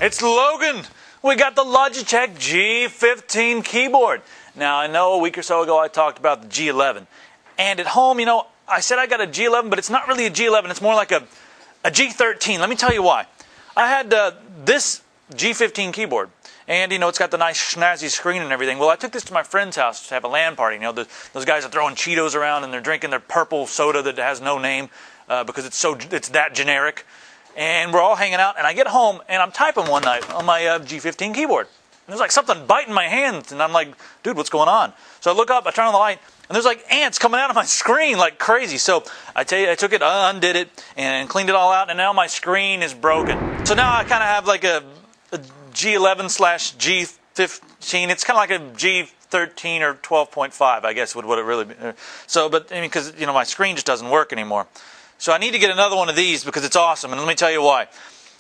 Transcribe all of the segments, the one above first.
It's Logan. We got the Logitech G15 keyboard. Now, I know a week or so ago I talked about the G11. And at home, you know, I said I got a G11, but it's not really a G11. It's more like a G13. Let me tell you why. I had this G15 keyboard. And, you know, it's got the nice snazzy screen and everything. Well, I took this to my friend's house to have a LAN party. You know, those guys are throwing Cheetos around and they're drinking their purple soda that has no name because it's that generic. And we're all hanging out, and I get home, and I'm typing one night on my G15 keyboard. And there's like something biting my hand, and I'm like, dude, what's going on? So I look up, I turn on the light, and there's like ants coming out of my screen like crazy. So I took it, undid it, and cleaned it all out, and now my screen is broken. So now I kind of have like a G11/G15. It's kind of like a G13 or 12.5, I guess would what it really be. So, but I mean, because you know my screen just doesn't work anymore. So I need to get another one of these because it's awesome, and let me tell you why.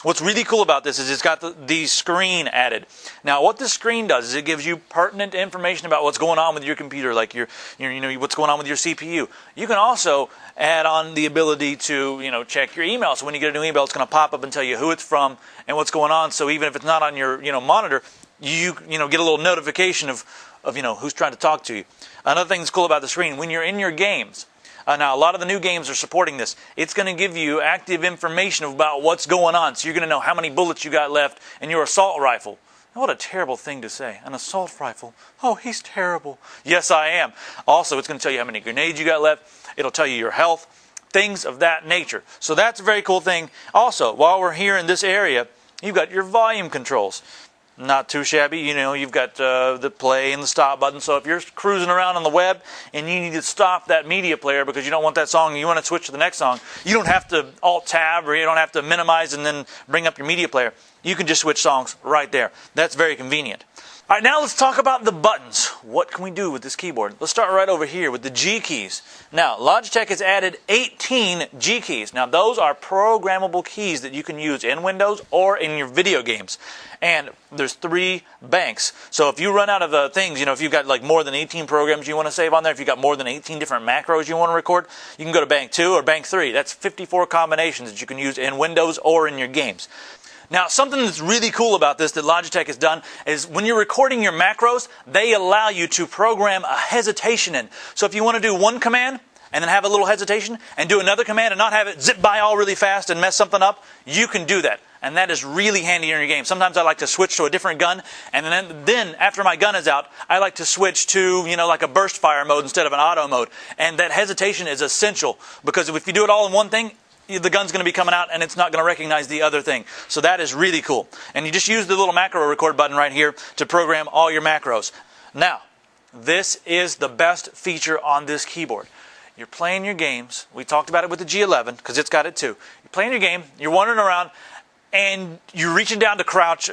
What's really cool about this is it's got the screen added. Now, what this screen does is it gives you pertinent information about what's going on with your computer, like you know what's going on with your CPU. You can also add on the ability to check your email. So when you get a new email, it's going to pop up and tell you who it's from and what's going on. So even if it's not on your monitor, you get a little notification of who's trying to talk to you. Another thing that's cool about the screen, when you're in your games. Now, a lot of the new games are supporting this. It's going to give you active information about what's going on. So you're going to know how many bullets you got left in your assault rifle. What a terrible thing to say. An assault rifle. Oh, he's terrible. Yes, I am. Also, it's going to tell you how many grenades you got left. It'll tell you your health. Things of that nature. So that's a very cool thing. Also, while we're here in this area, you've got your volume controls. Not too shabby. You've got the play and the stop button. So if you're cruising around on the web and you need to stop that media player because you don't want that song and you want to switch to the next song, you don't have to Alt-Tab or you don't have to minimize and then bring up your media player. You can just switch songs right there. That's very convenient. All right, now let's talk about the buttons. What can we do with this keyboard? Let's start right over here with the G keys. Now, Logitech has added 18 G keys. Now, those are programmable keys that you can use in Windows or in your video games. And there's 3 banks. So if you run out of things, if you've got like more than 18 programs you want to save on there, if you've got more than 18 different macros you want to record, you can go to bank 2 or bank 3. That's 54 combinations that you can use in Windows or in your games. Now, something that's really cool about this that Logitech has done is when you're recording your macros, they allow you to program a hesitation in. So if you want to do one command and then have a little hesitation and do another command and not have it zip by all really fast and mess something up, you can do that. And that is really handy in your game. Sometimes I like to switch to a different gun, and then after my gun is out, I like to switch to, like a burst fire mode instead of an auto mode. And that hesitation is essential because if you do it all in one thing, the gun's going to be coming out and it's not going to recognize the other thing. So that is really cool. And you just use the little macro record button right here to program all your macros. Now, this is the best feature on this keyboard. You're playing your games. We talked about it with the G11 because it's got it too. You're playing your game, you're wandering around, and you're reaching down to crouch,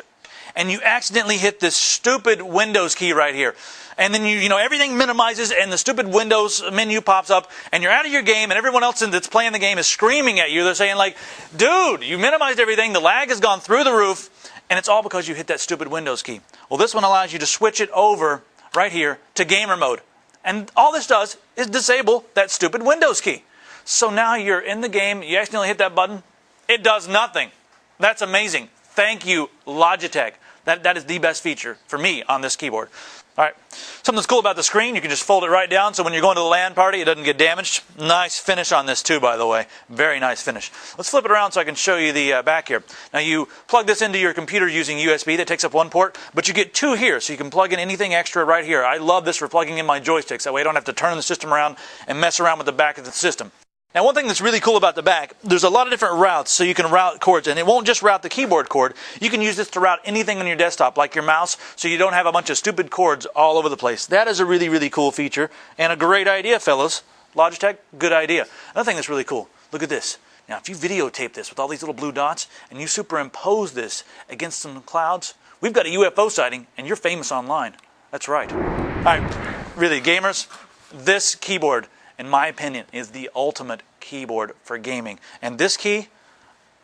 and you accidentally hit this stupid Windows key right here. And then everything minimizes and the stupid Windows menu pops up and you're out of your game and everyone else that's playing the game is screaming at you. They're saying like, dude, you minimized everything, the lag has gone through the roof, and it's all because you hit that stupid Windows key. Well, this one allows you to switch it over right here to gamer mode. And all this does is disable that stupid Windows key. So now you're in the game, you accidentally hit that button, it does nothing. That's amazing. Thank you, Logitech. That is the best feature for me on this keyboard. All right, something that's cool about the screen, you can just fold it right down so when you're going to the LAN party, it doesn't get damaged. Nice finish on this too, by the way. Very nice finish. Let's flip it around so I can show you the back here. Now you plug this into your computer using USB. That takes up one port, but you get 2 here, so you can plug in anything extra right here. I love this for plugging in my joysticks. That way I don't have to turn the system around and mess around with the back of the system. Now, one thing that's really cool about the back, there's a lot of different routes so you can route cords, and it won't just route the keyboard cord. You can use this to route anything on your desktop, like your mouse, so you don't have a bunch of stupid cords all over the place. That is a really, really cool feature, and a great idea, fellas. Logitech, good idea. Another thing that's really cool, look at this. Now, if you videotape this with all these little blue dots, and you superimpose this against some clouds, we've got a UFO sighting, and you're famous online. That's right. All right, really, gamers, this keyboard, in my opinion, is the ultimate keyboard for gaming. And this key,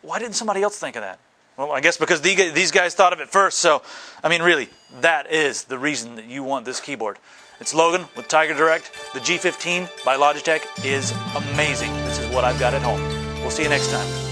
why didn't somebody else think of that? Well, I guess because these guys thought of it first. So, I mean, really, that is the reason that you want this keyboard. It's Logan with Tiger Direct. The G15 by Logitech is amazing. This is what I've got at home. We'll see you next time.